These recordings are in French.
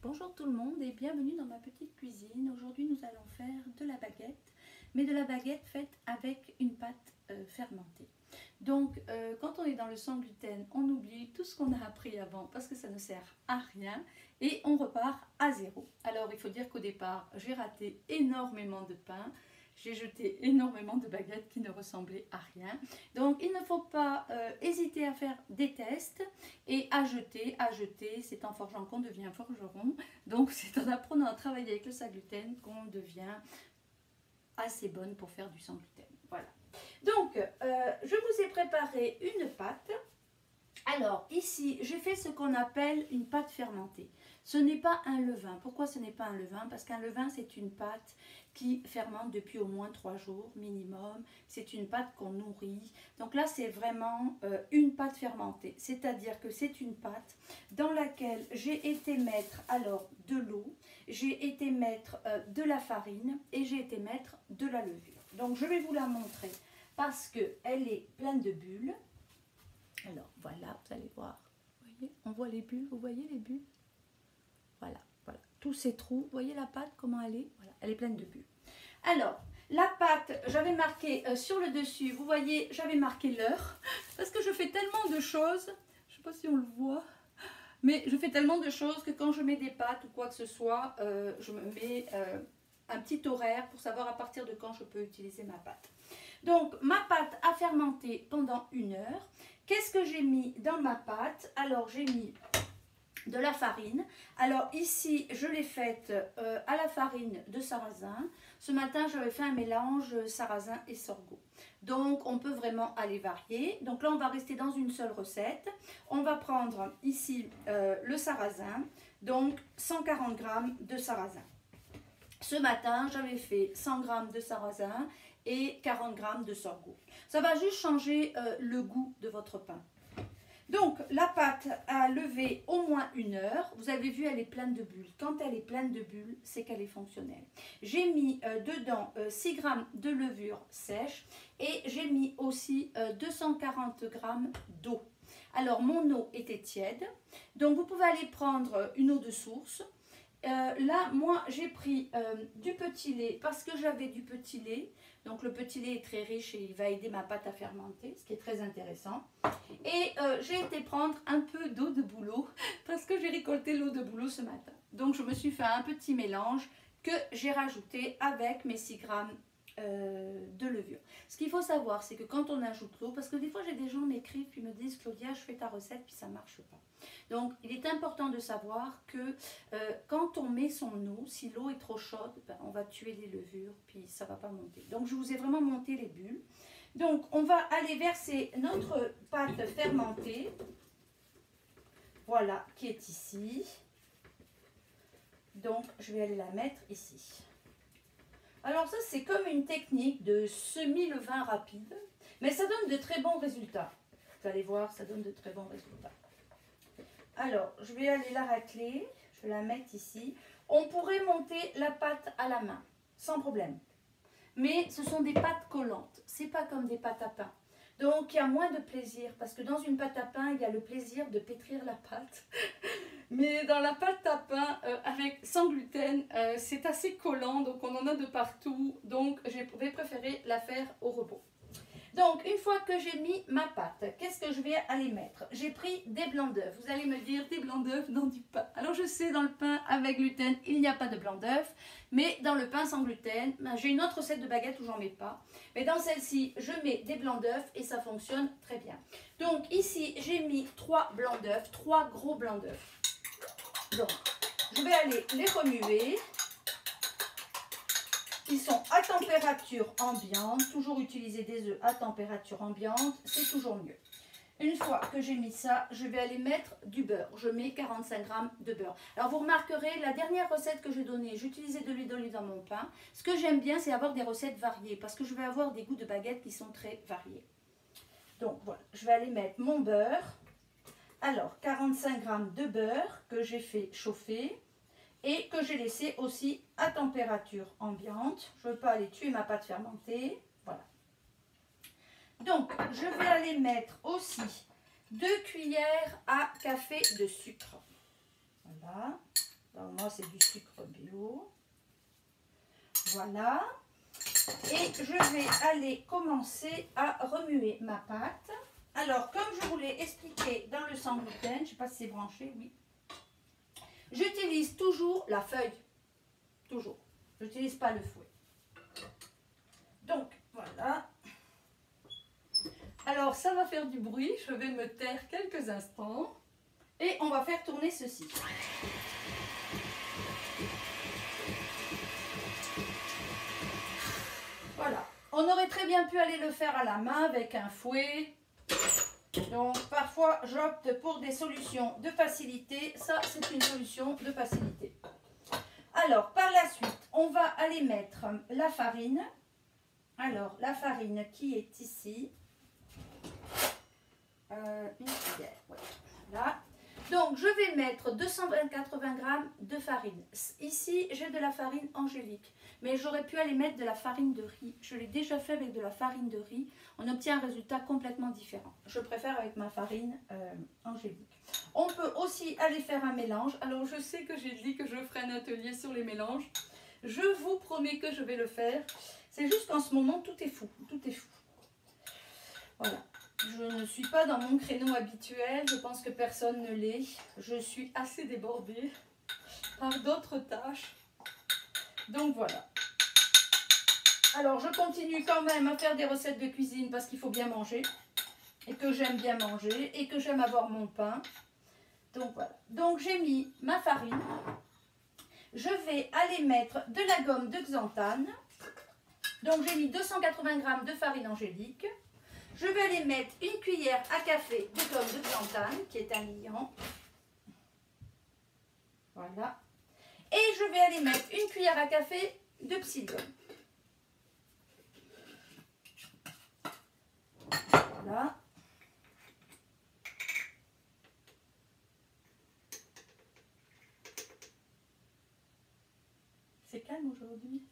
Bonjour tout le monde et bienvenue dans ma petite cuisine. Aujourd'hui nous allons faire de la baguette, mais de la baguette faite avec une pâte fermentée. Donc quand on est dans le sans gluten, on oublie tout ce qu'on a appris avant parce que ça ne sert à rien et on repart à zéro. Alors il faut dire qu'au départ j'ai raté énormément de pain. J'ai jeté énormément de baguettes qui ne ressemblaient à rien. Donc il ne faut pas hésiter à faire des tests et à jeter. C'est en forgeant qu'on devient forgeron. Donc c'est en apprenant à travailler avec le sans gluten qu'on devient assez bonne pour faire du sans gluten. Voilà. Donc je vous ai préparé une pâte. Alors ici j'ai fait ce qu'on appelle une pâte fermentée. Ce n'est pas un levain. Pourquoi ce n'est pas un levain? Parce qu'un levain c'est une pâte qui fermente depuis au moins 3 jours minimum. C'est une pâte qu'on nourrit. Donc là c'est vraiment une pâte fermentée. C'est-à-dire que c'est une pâte dans laquelle j'ai été mettre alors de l'eau, j'ai été mettre de la farine et j'ai été mettre de la levure. Donc je vais vous la montrer parce qu'elle est pleine de bulles. Alors voilà, vous allez voir, vous voyez, on voit les bulles, vous voyez les bulles? Voilà, voilà, tous ces trous, vous voyez la pâte, comment elle est? Voilà, elle est pleine de bulles. Alors, la pâte, j'avais marqué sur le dessus, vous voyez, j'avais marqué l'heure, parce que je fais tellement de choses, je ne sais pas si on le voit, mais je fais tellement de choses que quand je mets des pâtes ou quoi que ce soit, je me mets un petit horaire pour savoir à partir de quand je peux utiliser ma pâte. Donc, ma pâte a fermenté pendant 1 heure. Qu'est-ce que j'ai mis dans ma pâte? Alors, j'ai mis de la farine. Alors, ici, je l'ai faite à la farine de sarrasin. Ce matin, j'avais fait un mélange sarrasin et sorgho. Donc, on peut vraiment aller varier. Donc là, on va rester dans une seule recette. On va prendre ici le sarrasin. Donc, 140 g de sarrasin. Ce matin, j'avais fait 100 g de sarrasin et 40 g de sorgho. Ça va juste changer le goût de votre pain. Donc, la pâte a levé au moins 1 heure. Vous avez vu, elle est pleine de bulles. Quand elle est pleine de bulles, c'est qu'elle est fonctionnelle. J'ai mis dedans 6 g de levure sèche et j'ai mis aussi 240 g d'eau. Alors, mon eau était tiède. Donc, vous pouvez aller prendre une eau de source. Là, moi, j'ai pris du petit lait parce que j'avais du petit lait. Donc, le petit lait est très riche et il va aider ma pâte à fermenter, ce qui est très intéressant. Et j'ai été prendre un peu d'eau de bouleau parce que j'ai récolté l'eau de bouleau ce matin. Donc, je me suis fait un petit mélange que j'ai rajouté avec mes 6 g de levure. Ce qu'il faut savoir, c'est que quand on ajoute l'eau, parce que des fois, j'ai des gens m'écrivent puis me disent « Claudia, je fais ta recette puis ça ne marche pas ». Donc, il est important de savoir que quand on met son eau, si l'eau est trop chaude, ben, on va tuer les levures, puis ça ne va pas monter. Donc, je vous ai vraiment monté les bulles. Donc, on va aller verser notre pâte fermentée, voilà, qui est ici. Donc, je vais aller la mettre ici. Alors ça, c'est comme une technique de semi-levain rapide, mais ça donne de très bons résultats. Vous allez voir, ça donne de très bons résultats. Alors, je vais aller la racler, je vais la mettre ici. On pourrait monter la pâte à la main, sans problème. Mais ce sont des pâtes collantes, c'est pas comme des pâtes à pain. Donc, il y a moins de plaisir, parce que dans une pâte à pain, il y a le plaisir de pétrir la pâte. Mais dans la pâte à pain, sans gluten, c'est assez collant, donc on en a de partout. Donc, je vais préférer la faire au repos. Donc, une fois que j'ai mis ma pâte, qu'est-ce que je vais aller mettre? J'ai pris des blancs d'œufs. Vous allez me dire, des blancs d'œufs dans du pain. Alors, je sais, dans le pain avec gluten, il n'y a pas de blanc d'œufs. Mais dans le pain sans gluten, ben, j'ai une autre recette de baguette où j'en mets pas. Mais dans celle-ci, je mets des blancs d'œufs et ça fonctionne très bien. Donc, ici, j'ai mis 3 blancs d'œufs, 3 gros blancs d'œufs. Donc, je vais aller les remuer. Ils sont à température ambiante. Toujours utiliser des œufs à température ambiante, c'est toujours mieux. Une fois que j'ai mis ça, je vais aller mettre du beurre. Je mets 45 g de beurre. Alors vous remarquerez, la dernière recette que j'ai donnée, j'utilisais de l'huile d'olive dans mon pain. Ce que j'aime bien, c'est avoir des recettes variées parce que je vais avoir des goûts de baguettes qui sont très variés. Donc voilà, je vais aller mettre mon beurre. Alors 45 g de beurre que j'ai fait chauffer. Et que j'ai laissé aussi à température ambiante. Je ne veux pas aller tuer ma pâte fermentée. Voilà. Donc, je vais aller mettre aussi 2 cuillères à café de sucre. Voilà. Alors, moi, moi c'est du sucre bio. Voilà. Et je vais aller commencer à remuer ma pâte. Alors, comme je vous l'ai expliqué dans le sans gluten, je ne sais pas si c'est branché, oui. J'utilise toujours la feuille. Toujours. Je n'utilise pas le fouet. Donc, voilà. Alors, ça va faire du bruit. Je vais me taire quelques instants. Et on va faire tourner ceci. Voilà. On aurait très bien pu aller le faire à la main avec un fouet. Donc, parfois, j'opte pour des solutions de facilité. Ça, c'est une solution de facilité. Alors, par la suite, on va aller mettre la farine. Alors, la farine qui est ici. Une cuillère. Ouais. Voilà. Donc, je vais mettre 280 g de farine. Ici, j'ai de la farine angélique. Mais j'aurais pu aller mettre de la farine de riz. Je l'ai déjà fait avec de la farine de riz. On obtient un résultat complètement différent. Je préfère avec ma farine angélique. On peut aussi aller faire un mélange. Alors, je sais que j'ai dit que je ferai un atelier sur les mélanges. Je vous promets que je vais le faire. C'est juste qu'en ce moment, tout est fou. Tout est fou. Voilà. Je ne suis pas dans mon créneau habituel. Je pense que personne ne l'est. Je suis assez débordée par d'autres tâches. Donc voilà. Alors je continue quand même à faire des recettes de cuisine parce qu'il faut bien manger. Et que j'aime bien manger. Et que j'aime avoir mon pain. Donc voilà. Donc j'ai mis ma farine. Je vais aller mettre de la gomme de xanthane. Donc j'ai mis 280 g de farine angélique. Je vais aller mettre une cuillère à café de gomme de xanthane, qui est un liant. Voilà. Et je vais aller mettre une cuillère à café de psyllium. Voilà. C'est calme aujourd'hui.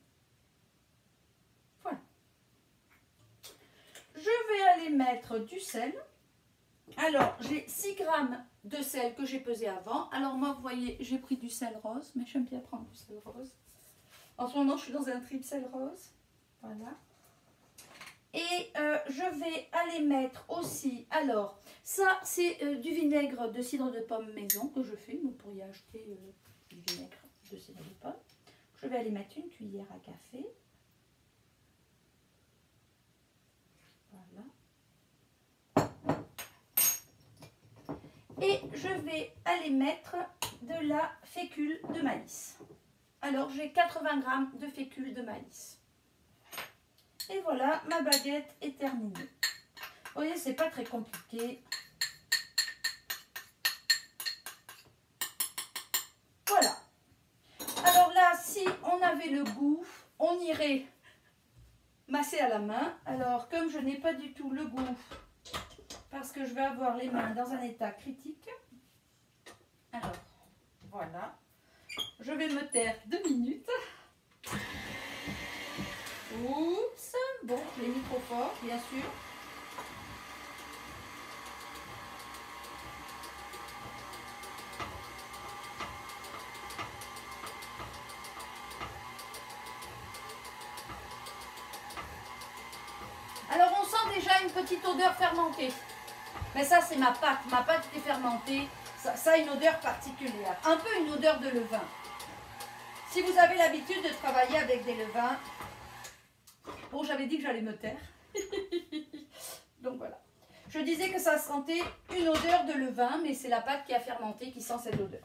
Voilà. Je vais aller mettre du sel. Alors, j'ai 6 g de sel que j'ai pesé avant. Alors moi, vous voyez, j'ai pris du sel rose, mais j'aime bien prendre du sel rose. En ce moment, je suis dans un trip sel rose. Voilà. Et je vais aller mettre aussi, alors, ça, c'est du vinaigre de cidre de pomme maison que je fais. Vous pourriez acheter du vinaigre de cidre de pomme. Je vais aller mettre une cuillère à café. Voilà. Et je vais aller mettre de la fécule de maïs. Alors, j'ai 80 g de fécule de maïs. Et voilà, ma baguette est terminée. Vous voyez, c'est pas très compliqué. Voilà. Alors là, si on avait le goût, on irait masser à la main. Alors, comme je n'ai pas du tout le goût, parce que je vais avoir les mains dans un état critique. Alors, voilà. Je vais me taire 2 minutes. Oups. Bon, je l'ai mis trop fort, bien sûr. Alors, on sent déjà une petite odeur fermentée. Mais ça, c'est ma pâte. Ma pâte est fermentée. Ça a une odeur particulière. Un peu une odeur de levain. Si vous avez l'habitude de travailler avec des levains... Bon, j'avais dit que j'allais me taire. Donc voilà. Je disais que ça sentait une odeur de levain, mais c'est la pâte qui a fermenté qui sent cette odeur.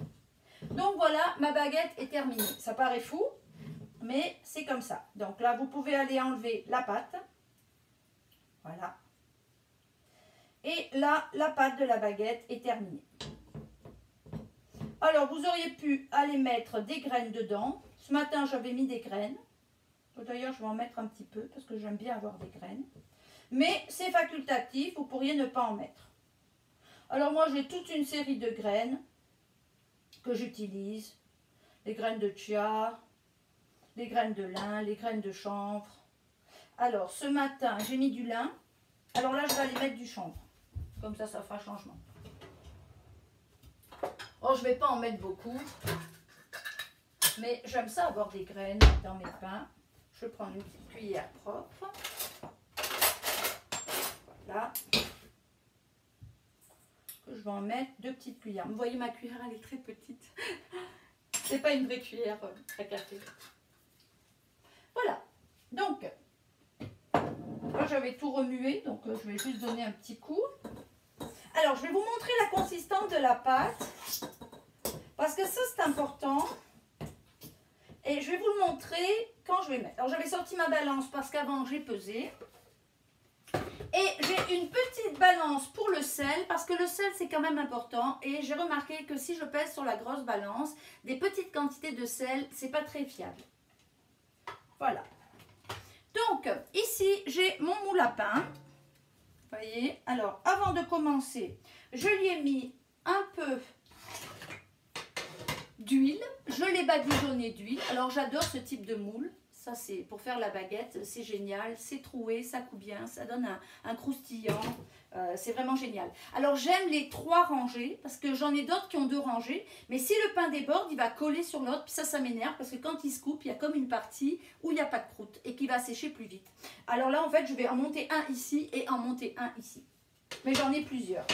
Donc voilà, ma baguette est terminée. Ça paraît fou, mais c'est comme ça. Donc là, vous pouvez aller enlever la pâte. Voilà. Et là, la pâte de la baguette est terminée. Alors, vous auriez pu aller mettre des graines dedans. Ce matin, j'avais mis des graines. D'ailleurs, je vais en mettre un petit peu parce que j'aime bien avoir des graines. Mais c'est facultatif, vous pourriez ne pas en mettre. Alors moi, j'ai toute une série de graines que j'utilise. Les graines de chia, les graines de lin, les graines de chanvre. Alors, ce matin, j'ai mis du lin. Alors là, je vais aller mettre du chanvre. Comme ça, ça fera changement. Oh, je ne vais pas en mettre beaucoup. Mais j'aime ça avoir des graines dans mes pains. Je prends une petite cuillère propre. Voilà. Je vais en mettre 2 petites cuillères. Vous voyez, ma cuillère, elle est très petite. C'est pas une vraie cuillère à café. Voilà. Donc, là, j'avais tout remué. Donc, je vais juste donner un petit coup. Alors, je vais vous montrer la consistance de la pâte. Parce que ça, c'est important. Et je vais vous le montrer quand je vais mettre. Alors, j'avais sorti ma balance parce qu'avant, j'ai pesé. Et j'ai une petite balance pour le sel, parce que le sel, c'est quand même important. Et j'ai remarqué que si je pèse sur la grosse balance, des petites quantités de sel, c'est pas très fiable. Voilà. Donc, ici, j'ai mon moule à pain. Vous voyez? Alors, avant de commencer, je lui ai mis un peu d'huile. Je l'ai badigeonné d'huile. Alors, j'adore ce type de moule. Ça, c'est pour faire la baguette, c'est génial, c'est troué, ça coud bien, ça donne un croustillant, c'est vraiment génial. Alors, j'aime les 3 rangées, parce que j'en ai d'autres qui ont 2 rangées, mais si le pain déborde, il va coller sur l'autre, puis ça m'énerve, parce que quand il se coupe, il y a comme une partie où il n'y a pas de croûte, et qui va sécher plus vite. Alors là, en fait, je vais en monter un ici, et en monter un ici. Mais j'en ai plusieurs.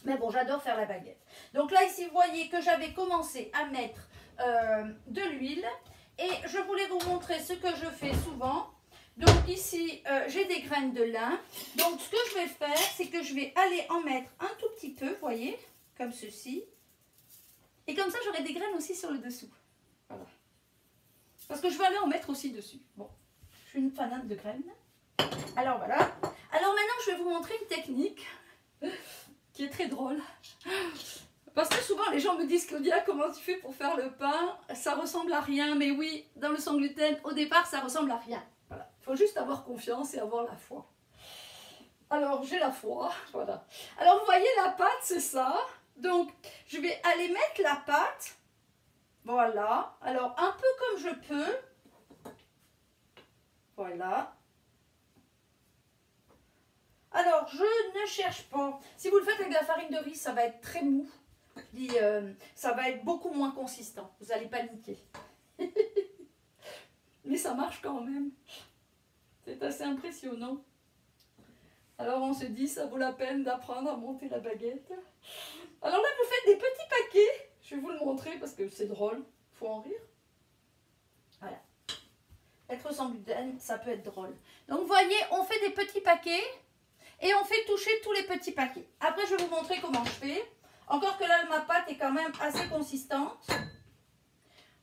Mais bon, j'adore faire la baguette. Donc là, ici, vous voyez que j'avais commencé à mettre de l'huile. Et je voulais vous montrer ce que je fais souvent. Donc ici, j'ai des graines de lin. Donc ce que je vais faire, c'est que je vais aller en mettre un tout petit peu, vous voyez, comme ceci. Et comme ça, j'aurai des graines aussi sur le dessous. Voilà. Parce que je vais aller en mettre aussi dessus. Bon, je suis une fanate de graines. Alors voilà. Alors maintenant, je vais vous montrer une technique qui est très drôle. Parce que souvent les gens me disent, Claudia, comment tu fais pour faire le pain? Ça ressemble à rien. Mais oui, dans le sans gluten, au départ, ça ressemble à rien. Voilà. Il faut juste avoir confiance et avoir la foi. Alors, j'ai la foi. Voilà. Alors, vous voyez, la pâte, c'est ça. Donc, je vais aller mettre la pâte. Voilà. Alors, un peu comme je peux. Voilà. Alors, je ne cherche pas. Si vous le faites avec de la farine de riz, ça va être très mou. Ça va être beaucoup moins consistant. Vous allez paniquer. Mais ça marche quand même. C'est assez impressionnant. Alors on se dit, ça vaut la peine d'apprendre à monter la baguette. Alors là, vous faites des petits paquets. Je vais vous le montrer parce que c'est drôle. Il faut en rire. Voilà. Être sans gluten, ça peut être drôle. Donc vous voyez, on fait des petits paquets et on fait toucher tous les petits paquets. Après, je vais vous montrer comment je fais. Encore que là, ma pâte est quand même assez consistante.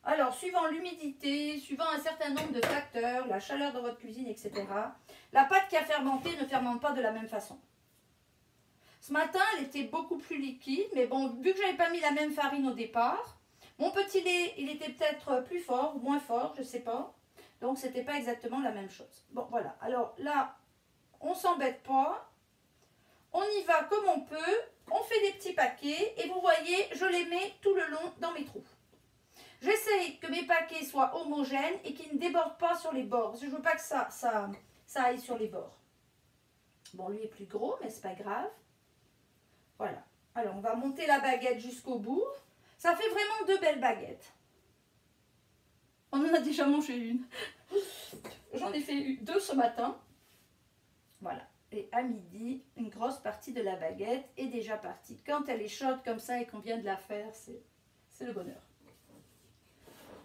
Alors, suivant l'humidité, suivant un certain nombre de facteurs, la chaleur dans votre cuisine, etc., la pâte qui a fermenté ne fermente pas de la même façon. Ce matin, elle était beaucoup plus liquide, mais bon, vu que je n'avais pas mis la même farine au départ, mon petit lait, il était peut-être plus fort ou moins fort, je ne sais pas. Donc, ce n'était pas exactement la même chose. Bon, voilà. Alors là, on ne s'embête pas. On y va comme on peut. On fait des petits paquets et vous voyez, je les mets tout le long dans mes trous. J'essaye que mes paquets soient homogènes et qu'ils ne débordent pas sur les bords. Parce que je ne veux pas que ça aille sur les bords. Bon, lui est plus gros, mais c'est pas grave. Voilà. Alors, on va monter la baguette jusqu'au bout. Ça fait vraiment 2 belles baguettes. On en a déjà mangé une. J'en ai fait 2 ce matin. Voilà. Et à midi, une grosse partie de la baguette est déjà partie. Quand elle est chaude comme ça et qu'on vient de la faire, c'est le bonheur.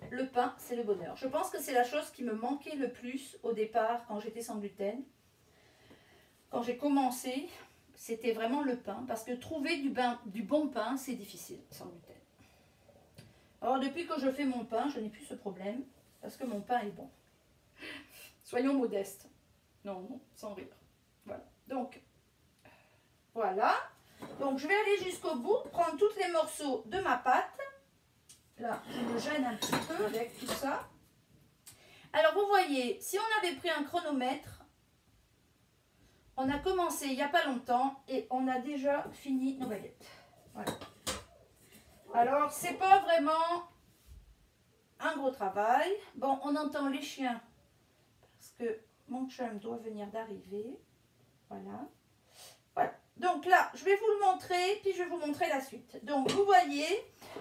Le pain, c'est le bonheur. Je pense que c'est la chose qui me manquait le plus au départ quand j'étais sans gluten. Quand j'ai commencé, c'était vraiment le pain. Parce que trouver du bon pain, c'est difficile sans gluten. Alors depuis que je fais mon pain, je n'ai plus ce problème. Parce que mon pain est bon. Soyons modestes. Non, non, sans rire. Voilà. Donc, voilà. Donc, je vais aller jusqu'au bout, prendre tous les morceaux de ma pâte. Là, je me gêne un petit peu avec tout ça. Alors, vous voyez, si on avait pris un chronomètre, on a commencé il n'y a pas longtemps et on a déjà fini nos baguettes. Voilà. Alors, c'est pas vraiment un gros travail. Bon, on entend les chiens parce que mon chum doit venir d'arriver. Voilà. Voilà. Donc là, je vais vous le montrer, puis je vais vous montrer la suite. Donc, vous voyez,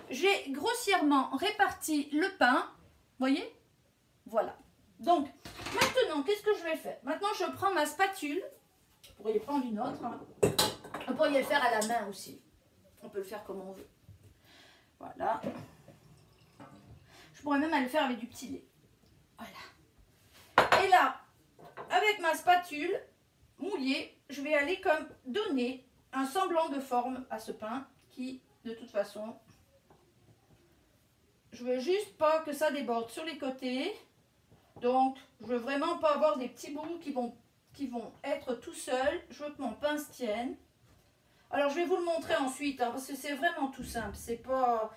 j'ai grossièrement réparti le pain. Vous voyez? Voilà. Donc, maintenant, qu'est-ce que je vais faire? Maintenant, je prends ma spatule. Vous pourriez prendre une autre. Hein. Vous pourriez le faire à la main aussi. On peut le faire comme on veut. Voilà. Je pourrais même le faire avec du petit lait. Voilà. Et là, avec ma spatule mouillée, je vais aller comme donner un semblant de forme à ce pain qui, de toute façon, je veux juste pas que ça déborde sur les côtés. Donc, je veux vraiment pas avoir des petits bouts qui vont être tout seuls. Je veux que mon pain se tienne. Alors, je vais vous le montrer ensuite, hein, parce que c'est vraiment tout simple. C'est pas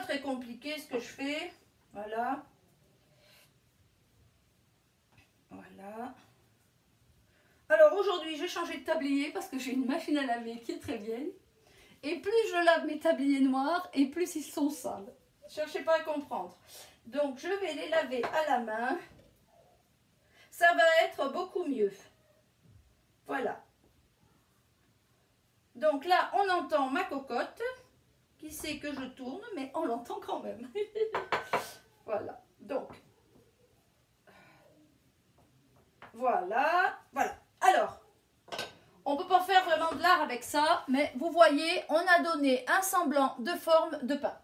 très compliqué ce que je fais. Voilà. Voilà. Alors, aujourd'hui, j'ai changé de tablier parce que j'ai une machine à laver qui est très vieille. Et plus je lave mes tabliers noirs, et plus ils sont sales. Cherchez pas à comprendre. Donc, je vais les laver à la main. Ça va être beaucoup mieux. Voilà. Donc là, on entend ma cocotte. Qui sait que je tourne, mais on l'entend quand même. Voilà. Donc, voilà. Voilà. Alors, on ne peut pas faire vraiment de l'art avec ça, mais vous voyez, on a donné un semblant de forme de pain.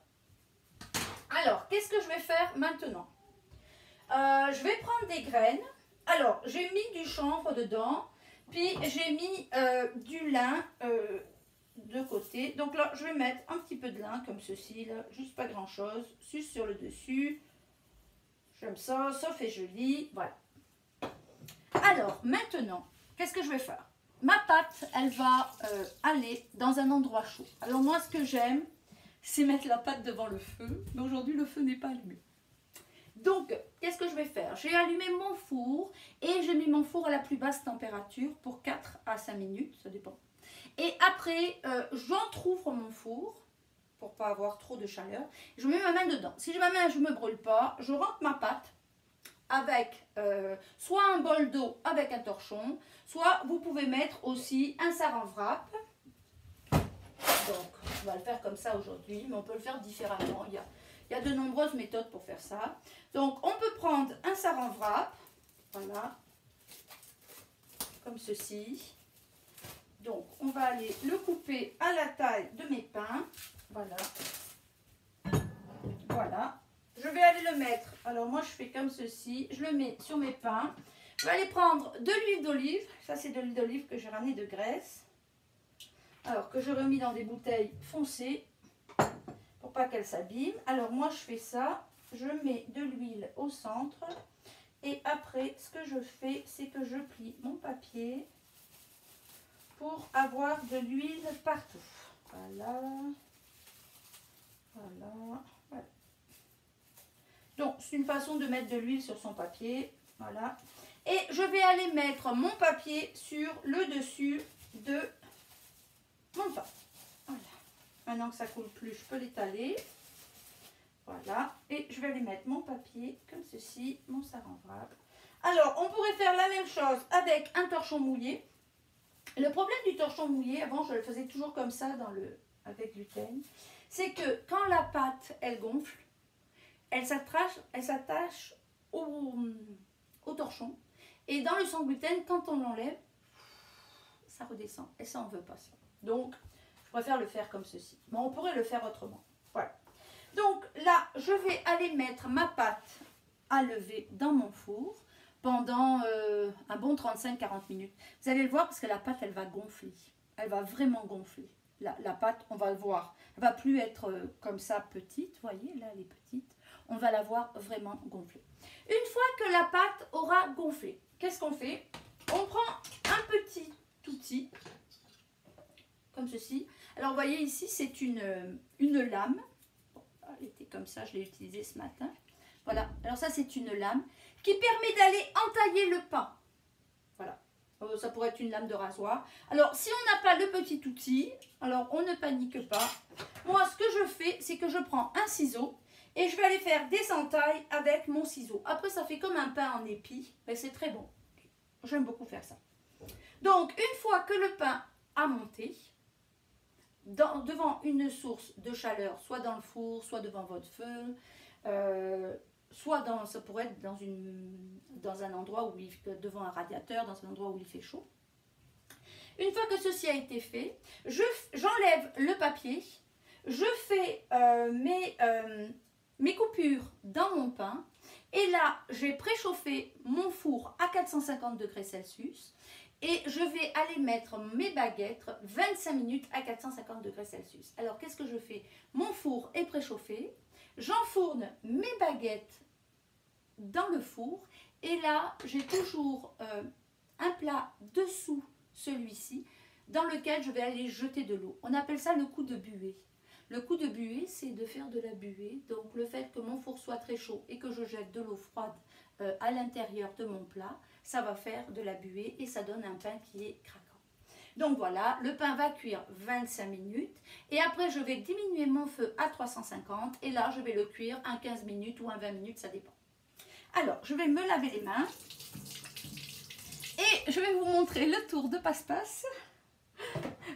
Alors, qu'est-ce que je vais faire maintenant? Je vais prendre des graines. Alors, j'ai mis du chanvre dedans, puis j'ai mis du lin de côté. Donc là, je vais mettre un petit peu de lin comme ceci, là, juste pas grand-chose, juste sur le dessus. J'aime ça, ça fait joli, voilà. Alors, maintenant, qu'est-ce que je vais faire? Ma pâte, elle va aller dans un endroit chaud. Alors moi, ce que j'aime, c'est mettre la pâte devant le feu, mais aujourd'hui, le feu n'est pas allumé. Donc, qu'est-ce que je vais faire? J'ai allumé mon four et j'ai mis mon four à la plus basse température pour 4 à 5 minutes, ça dépend. Et après, j'entrouvre mon four pour pas avoir trop de chaleur. Je mets ma main dedans. Si ma main, je ne me brûle pas, je rentre ma pâte avec soit un bol d'eau avec un torchon, soit vous pouvez mettre aussi un saran wrap. Donc, on va le faire comme ça aujourd'hui, mais on peut le faire différemment. Il y a de nombreuses méthodes pour faire ça. Donc, on peut prendre un saran wrap, voilà, comme ceci. Donc, on va aller le couper à la taille de mes pains. Voilà. Voilà. Je vais aller le mettre. Alors, moi, je fais comme ceci. Je le mets sur mes pains. Je vais aller prendre de l'huile d'olive. Ça, c'est de l'huile d'olive que j'ai ramenée de Grèce. Alors, que je remis dans des bouteilles foncées pour pas qu'elles s'abîment. Alors, moi, je fais ça. Je mets de l'huile au centre. Et après, ce que je fais, c'est que je plie mon papier pour avoir de l'huile partout. Voilà. Voilà. Voilà. Donc, c'est une façon de mettre de l'huile sur son papier. Voilà. Et je vais aller mettre mon papier sur le dessus de mon pain. Voilà. Maintenant que ça coule plus, je peux l'étaler. Voilà. Et je vais aller mettre mon papier comme ceci, mon saran wrap. Alors, on pourrait faire la même chose avec un torchon mouillé. Le problème du torchon mouillé, avant je le faisais toujours comme ça avec gluten, c'est que quand la pâte elle gonfle, elle s'attache au torchon. Et dans le sans gluten, quand on l'enlève, ça redescend. Et ça, on ne veut pas ça. Donc, je préfère le faire comme ceci. Mais on pourrait le faire autrement. Voilà. Donc là, je vais aller mettre ma pâte à lever dans mon four pendant un bon 35-40 minutes. Vous allez le voir parce que la pâte, elle va gonfler. Elle va vraiment gonfler. La pâte, on va le voir. Elle ne va plus être comme ça petite. Vous voyez, là, elle est petite. On va la voir vraiment gonfler. Une fois que la pâte aura gonflé, qu'est-ce qu'on fait? On prend un petit outil, comme ceci. Alors, vous voyez ici, c'est une lame. Bon, elle était comme ça, je l'ai utilisée ce matin. Voilà, alors ça, c'est une lame qui permet d'aller entailler le pain. Voilà, ça pourrait être une lame de rasoir. Alors, si on n'a pas le petit outil, alors on ne panique pas. Moi, ce que je fais, c'est que je prends un ciseau et je vais aller faire des entailles avec mon ciseau. Après, ça fait comme un pain en épi, mais c'est très bon. J'aime beaucoup faire ça. Donc, une fois que le pain à monter devant une source de chaleur, soit dans le four, soit devant votre feu, soit ça pourrait être dans un endroit devant un radiateur, dans un endroit où il fait chaud. Une fois que ceci a été fait, j'enlève le papier, je fais mes coupures dans mon pain et là, j'ai préchauffé mon four à 450 degrés Celsius et je vais aller mettre mes baguettes 25 minutes à 450 degrés Celsius. Alors, qu'est-ce que je fais? Mon four est préchauffé, j'enfourne mes baguettes dans le four et là, j'ai toujours un plat dessous celui-ci dans lequel je vais aller jeter de l'eau. On appelle ça le coup de buée. Le coup de buée, c'est de faire de la buée. Donc le fait que mon four soit très chaud et que je jette de l'eau froide à l'intérieur de mon plat, ça va faire de la buée et ça donne un pain qui est craquant. Donc voilà, le pain va cuire 25 minutes et après je vais diminuer mon feu à 350 et là je vais le cuire en 15 minutes ou en 20 minutes, ça dépend. Alors, je vais me laver les mains et je vais vous montrer le tour de passe-passe.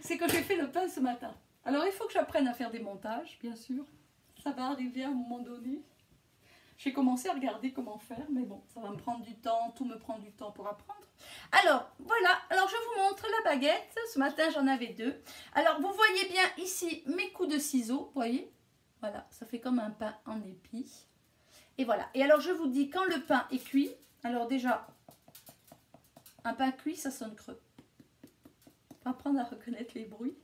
C'est que j'ai fait le pain ce matin. Alors, il faut que j'apprenne à faire des montages, bien sûr. Ça va arriver à un moment donné. J'ai commencé à regarder comment faire, mais bon, ça va me prendre du temps. Tout me prend du temps pour apprendre. Alors, voilà. Alors, je vous montre la baguette. Ce matin, j'en avais 2. Alors, vous voyez bien ici mes coups de ciseaux. Vous voyez? Voilà, ça fait comme un pain en épi. Et voilà. Et alors, je vous dis, quand le pain est cuit, alors déjà, un pain cuit, ça sonne creux. Faut apprendre à reconnaître les bruits.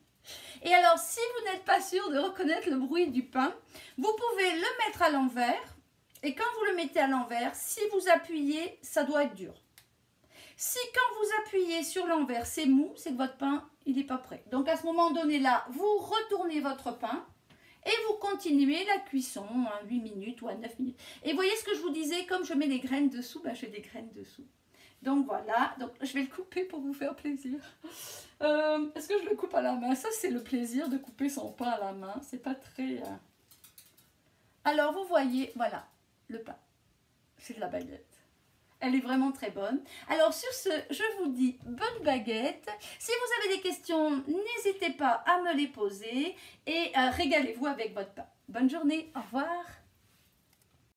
Et alors, si vous n'êtes pas sûr de reconnaître le bruit du pain, vous pouvez le mettre à l'envers. Et quand vous le mettez à l'envers, si vous appuyez, ça doit être dur. Si quand vous appuyez sur l'envers, c'est mou, c'est que votre pain, il n'est pas prêt. Donc, à ce moment donné là, vous retournez votre pain et vous continuez la cuisson à 8 minutes ou à 9 minutes. Et voyez ce que je vous disais, comme je mets des graines dessous, ben, j'ai des graines dessous. Donc voilà, donc je vais le couper pour vous faire plaisir. Est-ce que je le coupe à la main? Ça, c'est le plaisir de couper son pain à la main. C'est pas très... Alors, vous voyez, voilà, le pain. C'est de la baguette. Elle est vraiment très bonne. Alors, sur ce, je vous dis bonne baguette. Si vous avez des questions, n'hésitez pas à me les poser. Et régalez-vous avec votre pain. Bonne journée, au revoir.